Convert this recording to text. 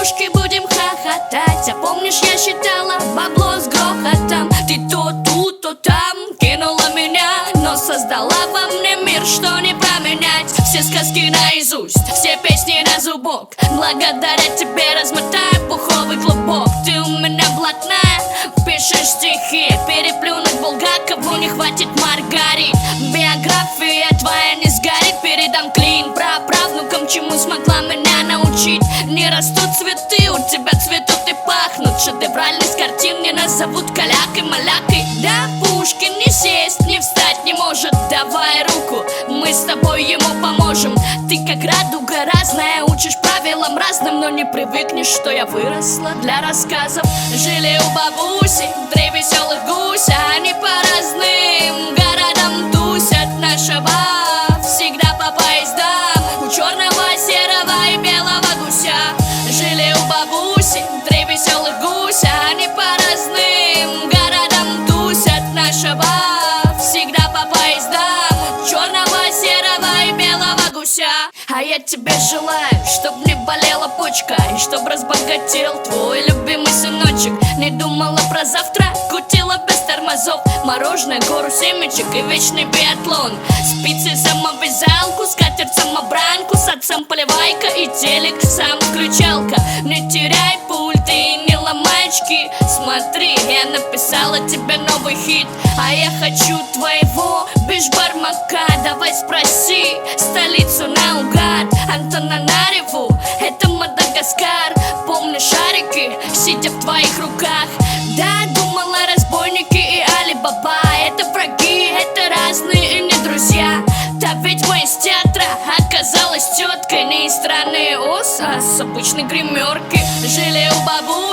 пушки будем хохотать. А помнишь, я считала бабло с грохотом? Ты то тут, то там кинула меня, но создала во мне мир, что не поменять. Все сказки наизусть, все песни на зубок. Благодаря тебе размотаю пуховый клубок. Ты у меня блатная, пишешь стихи. Переплюнуть Булгакову не хватит маргарин. Биография твоя не сгорит, передам клин праправнукам, чему смогла меня научить. Не растут цветы, у тебя цветут и пахнут. Шедевральность картин не назовут калякой, малякой. Да, Пушкин не сесть, не встать не может. Давай руку, мы с тобой ему поможем. Ты как радуга разная, учишь правилам разным, но не привыкнешь, что я выросла для рассказов. Жили у бабуси 3 веселых гуся, они по разным городам тусят. Нашего всегда по поездам, у черного, серого и белого гуся. Жили у бабуси 3 веселых гуся, они по разным городам тусят. Нашего всегда по поездам, черного, серого и белого гуся. А я тебе желаю, чтоб не болела почка, и чтоб разбогател твой любимый сыночек. Не думала про завтра, кутила без тормозов. Мороженое, гору семечек и вечный биатлон. Спицы, самовязалку, скатерть, самобранку. С отцом поливайка и телек, сам включалка. Не теряй пульт и не ломай очки. Смотри, я написала тебе новый хит. А я хочу твоего бишбармака. Давай спроси столицу наугад. Антананареву, это Мадагаскар. Помнишь шарики, сидя в твоих руках? Да, думала, разбойники и Али-Баба это враги, это разные и не друзья. Та ведьма из театра оказалась теткой не из страны Оз, а с обычной гримерки. Жили у бабу